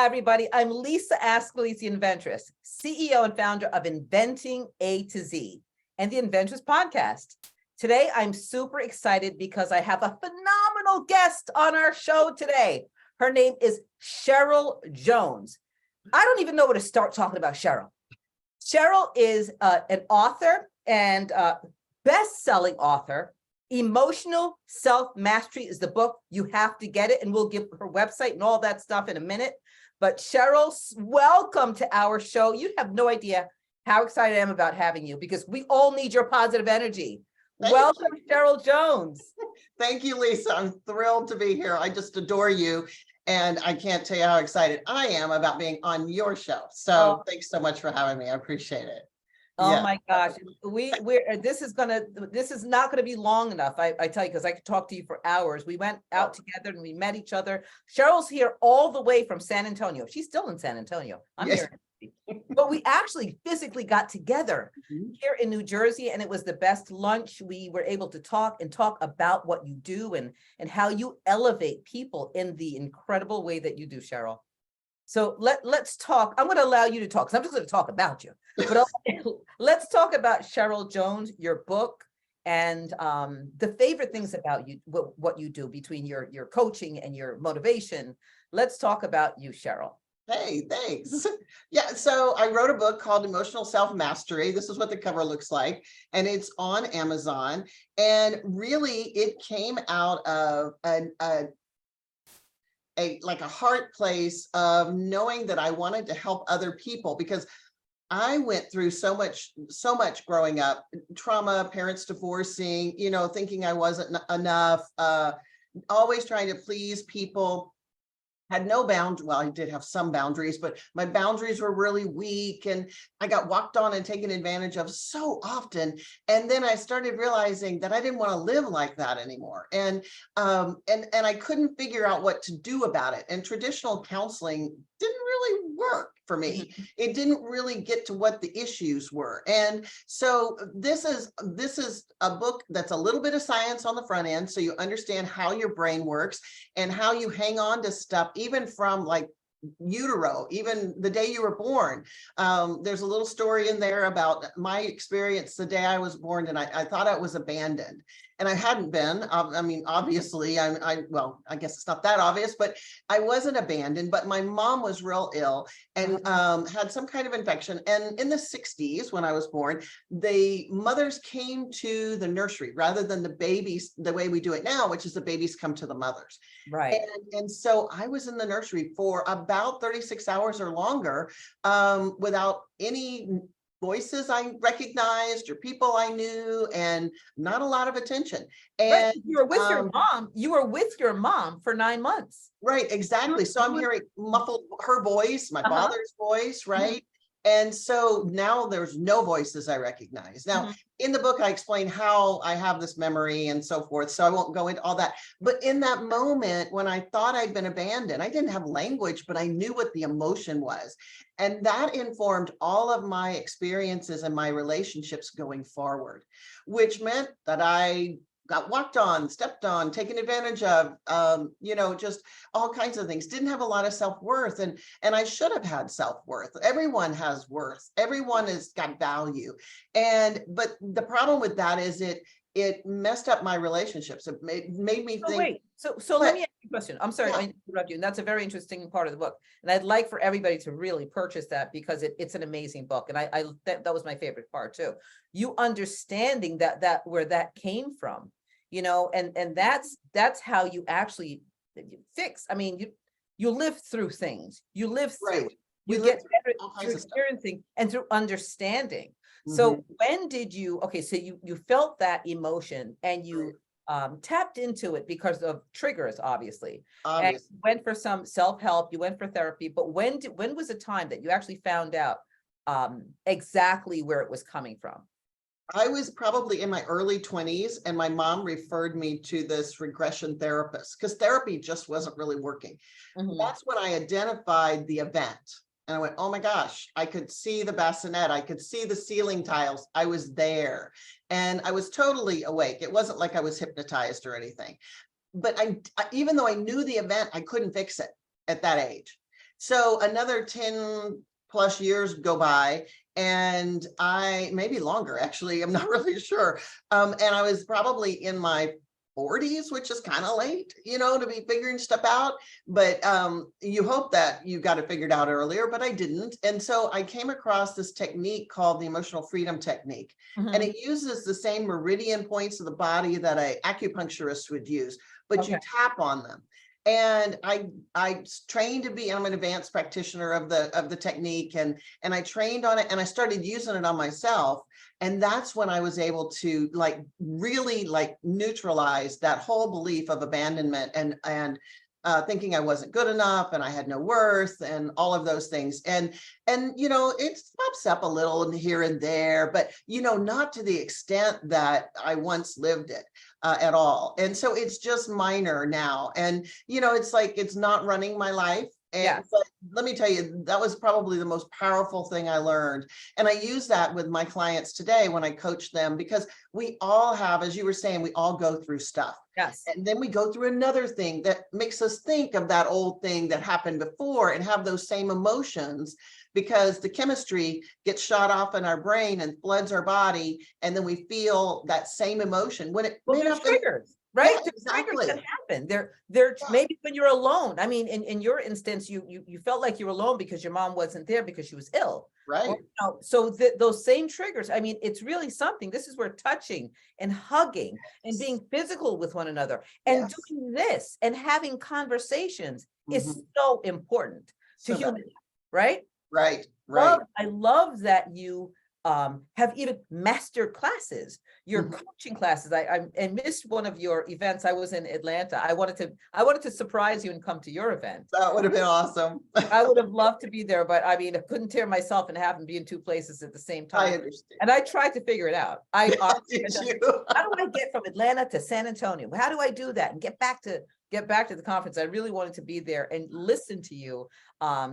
Hi, everybody. I'm Lisa Ascolese, the inventress, CEO and founder of Inventing A to Z and the Inventress podcast. Today, I'm super excited because I have a phenomenal guest on our show today. Her name is Cheryl Jones. I don't even know where to start talking about Cheryl. Cheryl is an author and best-selling author. Emotional Self-Mastery is the book. You have to get it, and we'll give her website and all that stuff in a minute. But Cheryl, welcome to our show. You have no idea how excited I am about having you because we all need your positive energy. Welcome, Cheryl Jones. Thank you, Lisa. I'm thrilled to be here. I just adore you. And I can't tell you how excited I am about being on your show. So thanks so much for having me. I appreciate it. Oh my gosh, this is not gonna be long enough. I tell you, because I could talk to you for hours. We went out together and we met each other. Cheryl's here all the way from San Antonio. She's still in San Antonio. I'm here. But we actually physically got together here in New Jersey, and it was the best lunch. We were able to talk about what you do and how you elevate people in the incredible way that you do, Cheryl. So let's talk. I'm going to allow you to talk because I'm just going to talk about you. But let's talk about Cheryl Jones, your book, and the favorite things about you, what you do between your coaching and your motivation. Let's talk about you, Cheryl. Hey, thanks. Yeah, so I wrote a book called Emotional Self-Mastery. This is what the cover looks like, and it's on Amazon. And really, it came out of like a heart place of knowing that I wanted to help other people, because I went through so much growing up, trauma, parents divorcing, thinking I wasn't enough, always trying to please people. Had no boundaries. Well, I did have some boundaries, but my boundaries were really weak, and I got walked on and taken advantage of so often. And then I started realizing that I didn't want to live like that anymore. And I couldn't figure out what to do about it. And traditional counseling didn't really work for me. It didn't really get to what the issues were. And so this is a book that's a little bit of science on the front end, so you understand how your brain works and how you hang on to stuff, even from like utero, even the day you were born. There's a little story in there about my experience the day I was born, and I thought I was abandoned. And I hadn't been. I mean, obviously, well, I guess it's not that obvious, but I wasn't abandoned. But my mom was real ill and had some kind of infection. And in the 60s, when I was born, the mothers came to the nursery rather than the babies, the way we do it now, which is the babies come to the mothers. Right. And so I was in the nursery for about 36 hours or longer without any voices I recognized or people I knew, and not a lot of attention. And right. You were with your mom. You were with your mom for 9 months. Right, exactly. So I'm hearing muffled her voice, my father's voice, right? And so now there's no voices I recognize. Now, in the book, I explain how I have this memory and so forth, so I won't go into all that. But in that moment, when I thought I'd been abandoned, I didn't have language, but I knew what the emotion was. And that informed all of my experiences and my relationships going forward, which meant that I got walked on, stepped on, taken advantage of, just all kinds of things. Didn't have a lot of self-worth, and I should have had self-worth. Everyone has worth. Everyone has got value. But the problem with that is it messed up my relationships. It made me think. Wait, so let me ask you a question. I'm sorry, I interrupt you. And that's a very interesting part of the book. And I'd like for everybody to really purchase that because it's an amazing book. And that was my favorite part too. You understanding that where that came from. And that's how you actually fix. I mean, you live through things. You live through. Right. You get better through experiencing and through understanding. So when did you? Okay, so you felt that emotion and you tapped into it because of triggers, obviously. And you went for some self-help. You went for therapy. But when was the time that you actually found out exactly where it was coming from? I was probably in my early 20s, and my mom referred me to this regression therapist because therapy just wasn't really working. That's when I identified the event. And I went, oh my gosh, I could see the bassinet. I could see the ceiling tiles. I was there and I was totally awake. It wasn't like I was hypnotized or anything. But even though I knew the event, I couldn't fix it at that age. So another 10 plus years go by, and maybe longer, actually, I'm not really sure. And I was probably in my 40s, which is kind of late, to be figuring stuff out. But you hope that you got it figured out earlier, but I didn't. And so I came across this technique called the emotional freedom technique. And it uses the same meridian points of the body that an acupuncturist would use, but you tap on them. And I trained to be, I'm an advanced practitioner of the technique, and I trained on it, and I started using it on myself. And that's when I was able to really neutralize that whole belief of abandonment and thinking I wasn't good enough and I had no worth and all of those things. And it pops up a little here and there, but not to the extent that I once lived it at all. And so it's just minor now. And it's not running my life. But let me tell you, that was probably the most powerful thing I learned. And I use that with my clients today when I coach them, because we all have, as you were saying, we all go through stuff. Yes. And then we go through another thing that makes us think of that old thing that happened before and have those same emotions, because the chemistry gets shot off in our brain and floods our body. And then we feel that same emotion when it Well, may they're not be. triggers, right? Yeah, exactly. Triggers that happen. They're maybe when you're alone. I mean, in your instance, you felt like you were alone because your mom wasn't there because she was ill. Right. So those same triggers, I mean, it's really something. This is where touching and hugging and being physical with one another and doing this and having conversations is so important to human, right? Right. I love that you have even master classes, your coaching classes. I missed one of your events. I was in Atlanta. I wanted to surprise you and come to your event. That would have been awesome. I would have loved to be there, but I mean, I couldn't tear myself in half and be in two places at the same time. I understand. And I tried to figure it out. Did How you? do I get from Atlanta to San Antonio? How do I do that and get back to the conference? I really wanted to be there and listen to you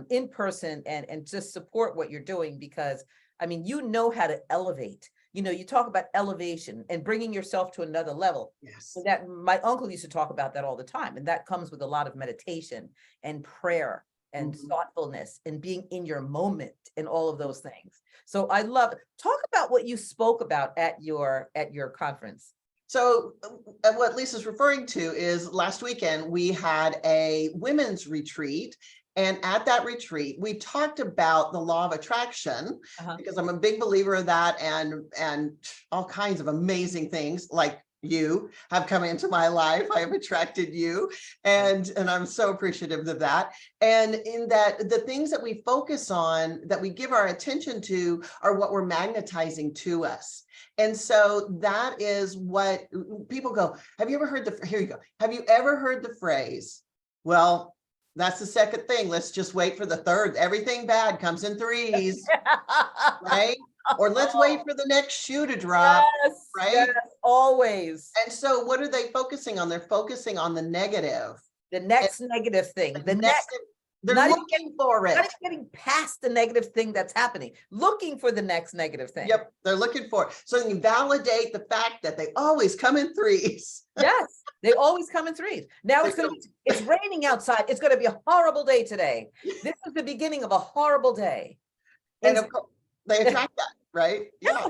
in person and just support what you're doing, because I mean, how to elevate. You talk about elevation and bringing yourself to another level. Yes. So that my uncle used to talk about that all the time. And that comes with a lot of meditation and prayer and thoughtfulness and being in your moment and all of those things. So I love it. Talk about what you spoke about at your conference. So what Lisa's referring to is last weekend, we had a women's retreat. And at that retreat, we talked about the law of attraction, because I'm a big believer of that, and all kinds of amazing things like you have come into my life. I have attracted you, and I'm so appreciative of that. And in that, the things that we focus on, that we give our attention to, are what we're magnetizing to us. And so that is what people go, have you ever heard here you go. Have you ever heard the phrase, well, that's the second thing. Let's just wait for the third. Everything bad comes in threes, right? Or let's wait for the next shoe to drop, right? Yes, always. And so what are they focusing on? They're focusing on the negative. The next negative thing. They're looking for it. Not even getting past the negative thing that's happening. Looking for the next negative thing. Yep, they're looking for it. So you validate the fact that they always come in threes. Yes, they always come in threes. Now it's raining outside. It's going to be a horrible day today. This is the beginning of a horrible day. And of course, they attract that, right? Yeah,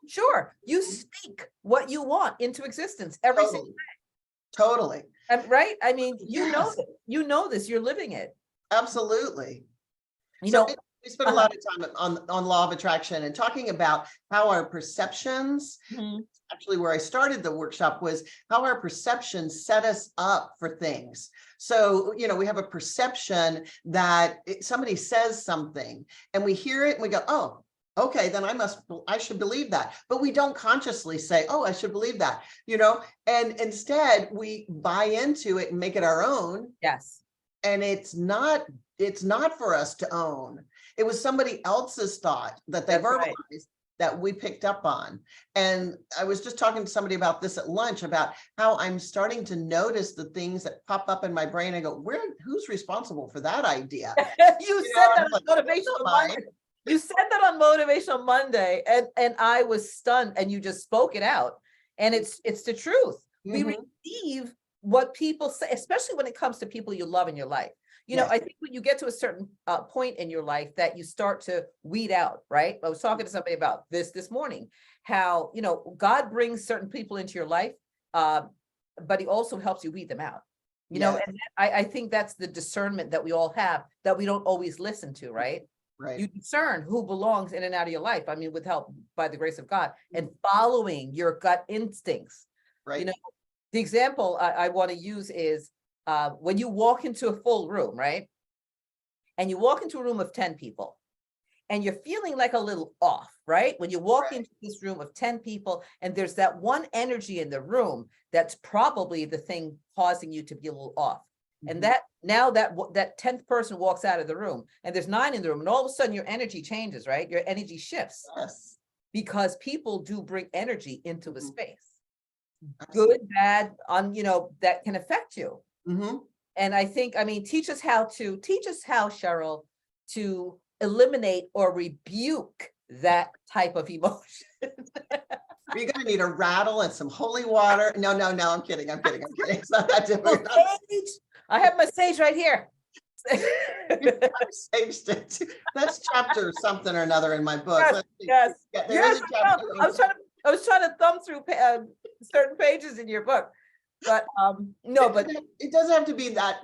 sure. You speak what you want into existence every single day. Totally. Right? I mean, you know this, you're living it. Absolutely. We spent a lot of time on law of attraction and talking about how our perceptions, actually where I started the workshop, was how our perceptions set us up for things. So, we have a perception that somebody says something and we hear it and we go, oh, okay, then I should believe that. But we don't consciously say, oh, I should believe that, and instead we buy into it and make it our own. Yes. And it's not for us to own. It was somebody else's thought that they verbalized that we picked up on. And I was just talking to somebody about this at lunch, about how I'm starting to notice the things that pop up in my brain. I go, who's responsible for that idea? You said that on Motivational Monday. You said that on Motivational Monday, and I was stunned, and you just spoke it out. And it's the truth. We receive what people say, especially when it comes to people you love in your life. You know, Yes. I think when you get to a certain point in your life that you start to weed out, right? I was talking to somebody about this morning, how, you know, God brings certain people into your life, but he also helps you weed them out. You know, Yes. and I think that's the discernment that we all have that we don't always listen to, right? Right. You discern who belongs in and out of your life. I mean, with help by the grace of God and following your gut instincts. Right. You know, the example I want to use is when you walk into a full room, right? And you walk into a room of 10 people and you're feeling like a little off, right? When you walk Right. into this room of 10 people and there's that one energy in the room, that's probably the thing causing you to be a little off. And Mhm. that now that 10th person walks out of the room and there's 9 in the room and all of a sudden your energy changes, right? Your energy shifts Yes. because people do bring energy into a Mhm. space, Absolutely. good, bad, you know, that can affect you. Mm-hmm. And I think, I mean, teach us how, Cheryl, to eliminate or rebuke that type of emotion. You're gonna need a rattle and some holy water. No, I'm kidding. I'm kidding. It's not that Well, difficult. sage, I have my sage right here. I've saved it. That's chapter something or another in my book. Yes, Let's see. yes, Yeah, there is yes, a I know. chapter. I was trying to thumb through certain pages in your book, but no, but It doesn't have to be that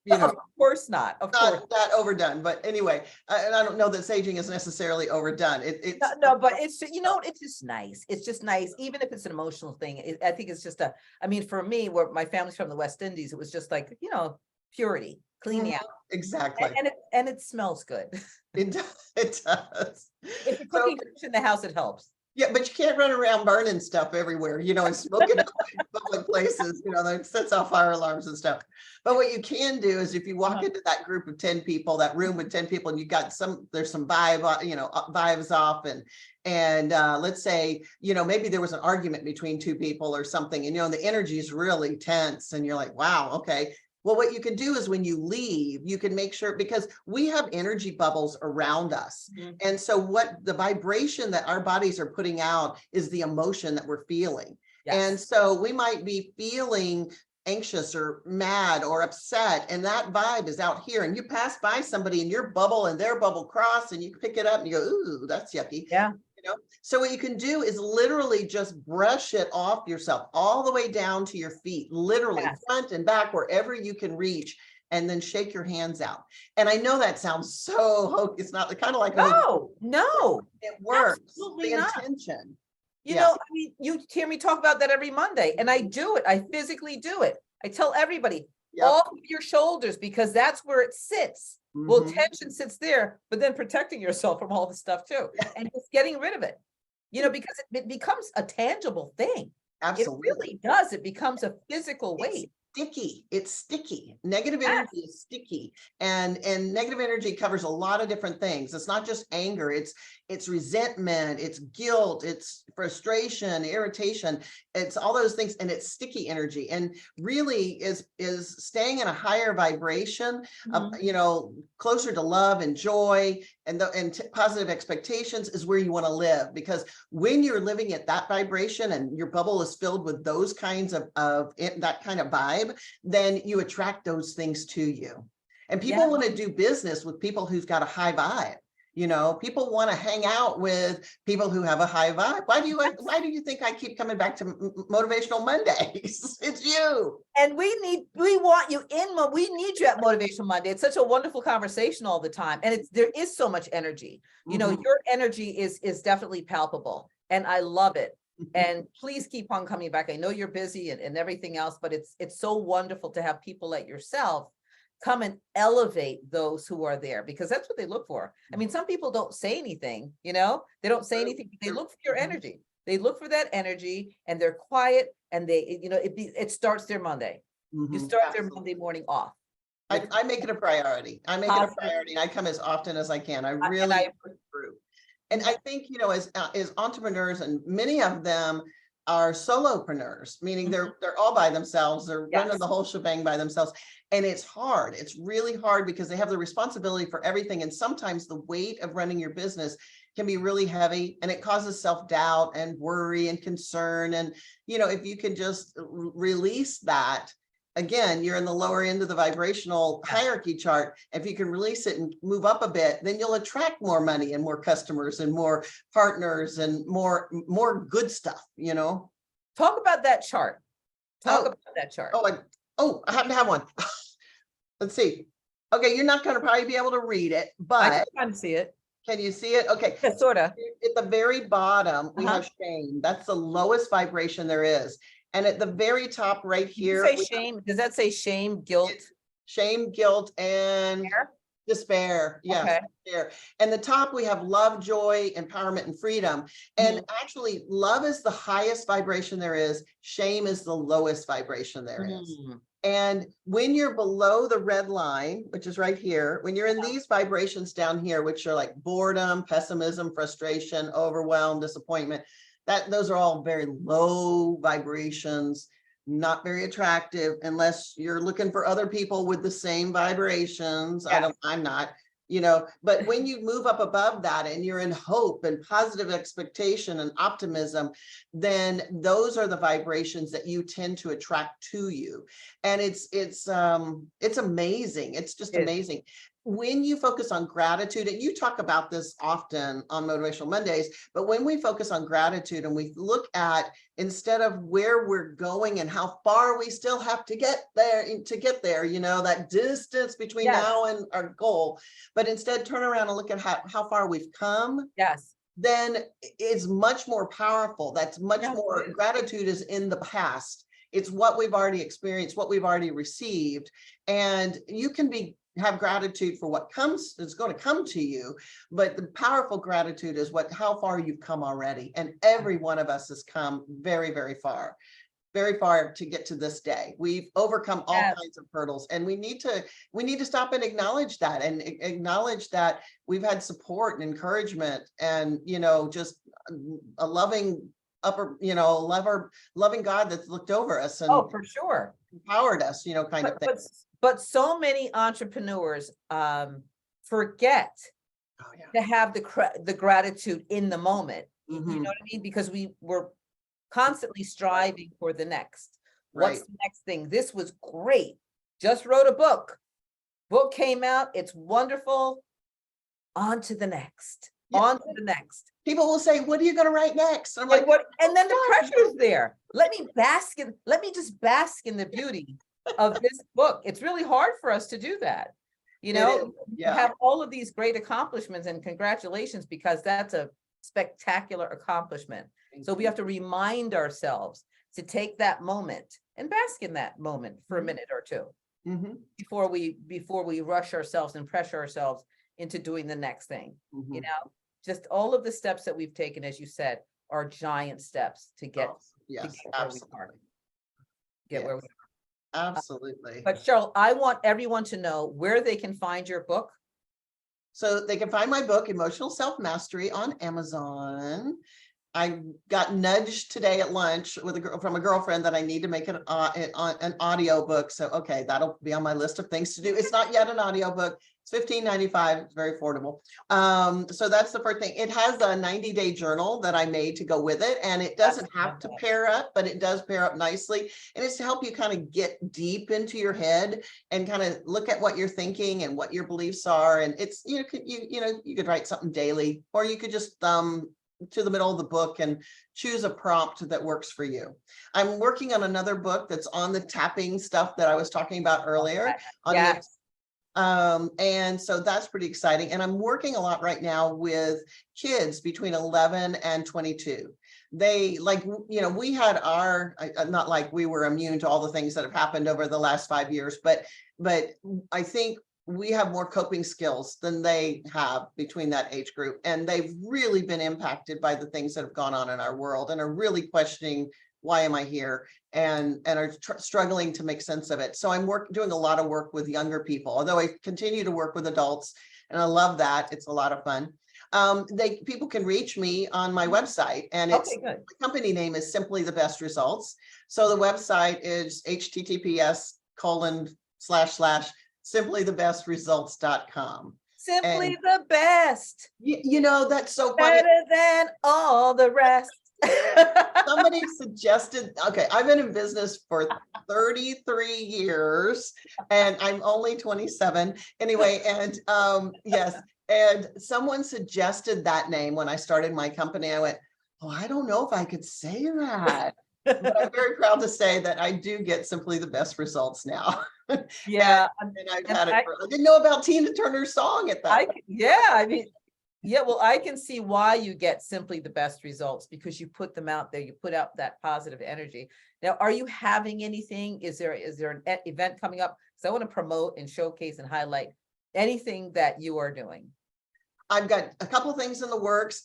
you know, of course not, of course. not that overdone. But anyway, and I don't know that saging is necessarily overdone. It's No, but it's, you know, it's just nice. It's just nice, even if it's an emotional thing. I think it's just I mean, for me, where my family's from the West Indies, it was just like, you know, purity, cleaning out, exactly. and it smells good. It does. It does. If you're So cooking fish in the house, it helps. yeah, but you can't run around burning stuff everywhere, you know, and smoking up in public places, you know, that sets off fire alarms and stuff. But what you can do is if you walk Uh-huh. into that group of 10 people, that room with 10 people, and you got there's some vibe, you know, vibes off and let's say, you know, maybe there was an argument between 2 people or something, and you know, the energy is really tense and you're like, wow, okay. Well, what you can do is when you leave, you can make sure, because we have energy bubbles around us. Mhm. And so what the vibration that our bodies are putting out is the emotion that we're feeling. And Yes. so we might be feeling anxious or mad or upset, and that vibe is out here, and you pass by somebody and your bubble and their bubble cross and you pick it up and you go, ooh, that's yucky. Yeah. You know, so what you can do is literally just brush it off yourself all the way down to your feet, literally Yes. front and back, wherever you can reach, and then shake your hands out. And I know that sounds so hokey. It's not kind of like a hokey. No, It works. absolutely The not. intention. You Yeah. know, I mean, you hear me talk about that every Monday, and I do it. I physically do it. I tell everybody, Yep. off of your shoulders, because that's where it sits. Well, Mhm. tension sits there, but then protecting yourself from all the stuff too, and just getting rid of it. You know, because it becomes a tangible thing. It Absolutely. really does. It becomes a physical It's weight. sticky. It's sticky. Negative Yes. energy is sticky, and negative energy covers a lot of different things. It's not just anger. It's resentment. It's guilt. It's frustration, irritation. It's all those things, and it's sticky energy. And really, is staying in a higher vibration, Mhm. you know, closer to love and joy and positive expectations is where you want to live, because when you're living at that vibration and your bubble is filled with those kinds of that kind of vibe, then you attract those things to you. And people Yeah. want to do business with people who've got a high vibe. You know, people want to hang out with people who have a high vibe. Why do you think I keep coming back to Motivational Mondays? It's you. And we need you at Motivational Monday. It's such a wonderful conversation all the time. And there is so much energy. You know, Mhm. your energy is definitely palpable, and I love it. And please keep on coming back. I know you're busy and everything else, but it's so wonderful to have people like yourself come and elevate those who are there, because that's what they look for. I mean, some people don't say anything, you know, they don't say anything, but they look for your energy. They look for that energy, and they're quiet, and they, you know, it starts their Monday. You Mhm. start their Absolutely. Monday morning off. I make it a priority. I make it a Positive. priority, and I come as often as I can. I And really I, through. And I think, you know, as entrepreneurs, and many of them are solopreneurs, meaning they're all by themselves. They're running yes, the whole shebang by themselves. And it's hard. It's really hard because they have the responsibility for everything. And sometimes the weight of running your business can be really heavy, and it causes self-doubt and worry and concern. And, you know, if you can just release that again, you're in the lower end of the vibrational hierarchy chart. If you can release it and move up a bit, then you'll attract more money and more customers and more partners and more good stuff, you know? Talk about that chart. Talk about that chart. I happen to have one. Let's see. Okay, you're not going to probably be able to read it, I but can kind of see it. can you see it? Okay. Yeah, sort of. At the very bottom, we have shame. That's the lowest vibration there is. And at the very top right here, Say shame. Does that say shame, guilt? Shame, guilt, and despair. Yes, Okay. despair. And the top, we have love, joy, empowerment, and freedom. And actually, love is the highest vibration there is. Shame is the lowest vibration there is. And when you're below the red line, which is right here, when you're in these vibrations down here, which are like boredom, pessimism, frustration, overwhelm, disappointment, those are all very low vibrations, not very attractive unless you're looking for other people with the same vibrations. I'm not, you know, but when you move up above that and you're in hope and positive expectation and optimism, then those are the vibrations that you tend to attract to you. And it's amazing. It's just amazing. When you focus on gratitude, and you talk about this often on Motivational Mondays, but when we focus on gratitude and we look at, instead of where we're going and how far we still have to get there, you know, that distance between now and our goal, but instead turn around and look at how far we've come. Then it's much more powerful. That's much more, gratitude is in the past. It's what we've already experienced, what we've already received. And you can have gratitude for what is going to come to you, but the powerful gratitude is how far you've come already. And every one of us has come very, very far to get to this day. We've overcome all kinds of hurdles, and we need to stop and acknowledge that, and acknowledge that we've had support and encouragement, and, you know, just a loving loving God that's looked over us and for sure empowered us, you know, kind of thing. But so many entrepreneurs forget to have the gratitude in the moment. You know what I mean? Because we're constantly striving for the next. What's the next thing? This was great. Just wrote a book. Book came out. It's wonderful. On to the next. On to the next. People will say, "What are you going to write next?" I'm like, "What?" And then the pressure is there. Let me just bask in the beauty of this book. It's really hard for us to do that. You know, you have all of these great accomplishments, and congratulations, because that's a spectacular accomplishment. So we have to remind ourselves to take that moment and bask in that moment for a minute or two before we rush ourselves and pressure ourselves into doing the next thing. You know, just all of the steps that we've taken, as you said, are giant steps to get, where we are. Where we are. Absolutely. But Cheryl, I want everyone to know where they can find your book. So they can find my book, Emotional Self-Mastery, on Amazon. I got nudged today at lunch from a girlfriend that I need to make an audio book. So, okay, that'll be on my list of things to do. It's not yet an audio book. It's $15.95. It's very affordable. So that's the first thing. It has a 90-day journal that I made to go with it. And it doesn't have to pair up, but it does pair up nicely. And it's to help you kind of get deep into your head and kind of look at what you're thinking and what your beliefs are. And it's, you could write something daily, or you could just to the middle of the book and choose a prompt that works for you. I'm working on another book that's on the tapping stuff that I was talking about earlier. And so that's pretty exciting. And I'm working a lot right now with kids between 11 and 22. They we had not like we were immune to all the things that have happened over the last 5 years, but I think we have more coping skills than they have between that age group. And they've really been impacted by the things that have gone on in our world and are really questioning, why am I here? And are struggling to make sense of it. So I'm doing a lot of work with younger people, although I continue to work with adults, and I love that. It's a lot of fun. People can reach me on my website, and the company name is Simply the Best Results. So the website is https://simplythebestresults.com. Simply the best. You know, that's so funny. Better than all the rest. Somebody suggested, okay, I've been in business for 33 years and I'm only 27 anyway. And yes, and someone suggested that name when I started my company. I went, oh, I don't know if I could say that. But I'm very proud to say that I do get simply the best results now. Yeah. And I've and had it for, I didn't know about Tina Turner's song at that. Yeah, I mean, yeah, well, I can see why you get simply the best results, because you put them out there, you put out that positive energy. Now, are you having anything? Is there an event coming up? Because I want to promote and showcase and highlight anything that you are doing. I've got a couple of things in the works.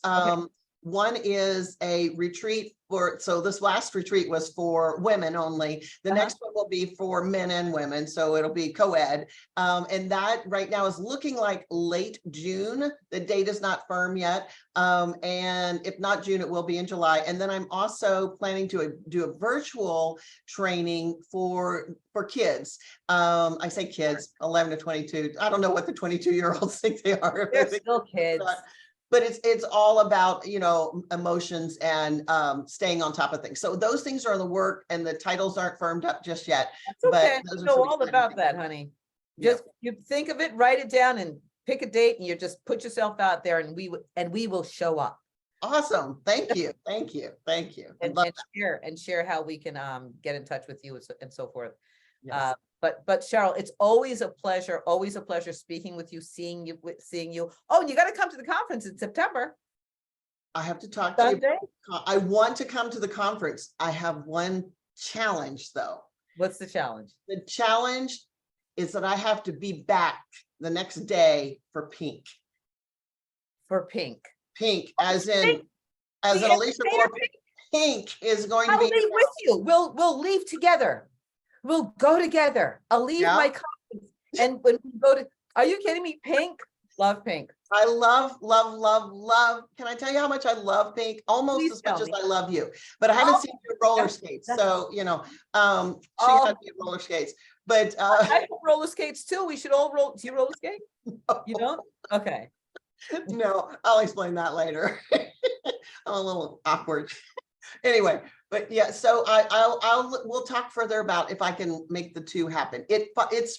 One is a retreat for, so this last retreat was for women only. The next one will be for men and women. So it'll be co-ed. And that right now is looking like late June. The date is not firm yet. And if not June, it will be in July. And then I'm also planning to do a virtual training for kids. I say kids, 11 to 22. I don't know what the 22-year-olds think they are. They're still kids. But it's all about, you know, emotions and staying on top of things. So those things are in the work and the titles aren't firmed up just yet. That's okay. But those We are know some all exciting about things. that, honey. Yeah. Just you think of it, write it down, and pick a date, and you just put yourself out there, and we will show up. Awesome. Thank you. Thank you. Thank you. And share how we can get in touch with you and so forth. Yes. But Cheryl, it's always a pleasure speaking with you, seeing you. Oh, and you got to come to the conference in September. I have to talk to Sunday? you. I want to come to the conference. I have one challenge though. What's the challenge? The challenge is that I have to be back the next day for pink. For pink. Pink, as in The Alicia Educator Moore. Pink is going to I'll be leave with you. We'll leave together. We'll go together. I'll leave Yeah. my conference, and when we go to, are you kidding me? Pink, love pink. I love. Can I tell you how much I love pink? Almost Please as much tell as me. I love you, but I haven't Oh, seen you roller that's- skates. that's- So, you know, she Oh. had me at roller skates, but I have roller skates too. We should all roll. Do you roller skate? You don't? Okay. no, I'll explain that later. I'm a little awkward. Anyway, but yeah, so we'll talk further about if I can make the two happen.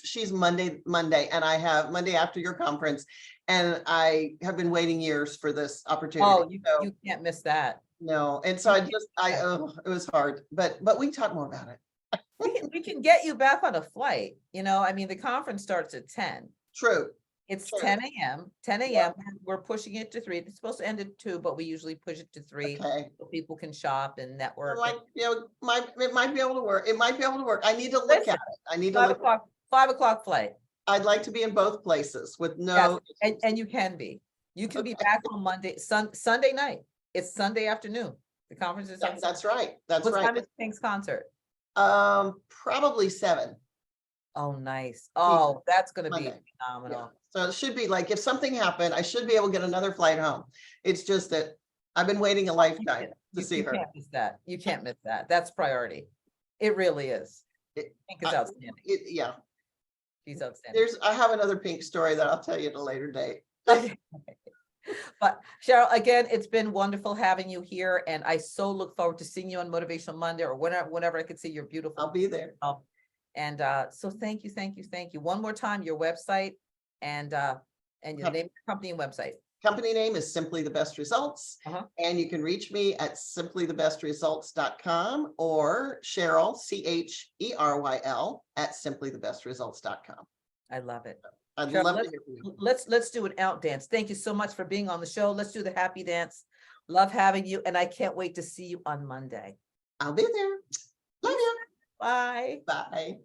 She's Monday, and I have Monday after your conference, and I have been waiting years for this opportunity. Oh, you can't miss that. No, and so it was hard, but we can talk more about it. We can get you back on a flight. You know, I mean, the conference starts at 10. True. It's Sure. 10 a.m. 10 a.m. We're pushing it to 3. It's supposed to end at 2, but we usually push it to 3 Okay. so people can shop and network. Like, you know, it might be able to work. It might be able to work. I need to look at it. I need to 5 look. o'clock, 5 o'clock flight. I'd like to be in both places with no. Yes, and you can be. You can be back on Monday, Sunday night. It's Sunday afternoon. The conference is on. That's right. That's What right. time is Pink's concert? Probably 7. Oh, nice. Oh, that's going to be Monday. phenomenal. Yeah. So it should be like, if something happened, I should be able to get another flight home. It's just that I've been waiting a lifetime to see her. You can't miss that. You can't miss that. That's priority. It really is. Pink is outstanding. Yeah. She's outstanding. I have another Pink story that I'll tell you at a later date. Okay. But Cheryl, again, it's been wonderful having you here, and I so look forward to seeing you on Motivational Monday or whenever I could see your beautiful. I'll be there. And so thank you. One more time, your website and your name, of your company and website. Company name is Simply the Best Results. And you can reach me at simplythebestresults.com or Cheryl, Cheryl at simplythebestresults.com. I love it. I'd Cheryl, love to hear from you. let's do an out dance. Thank you so much for being on the show. Let's do the happy dance. Love having you, and I can't wait to see you on Monday. I'll be there. Love you. Bye. Bye.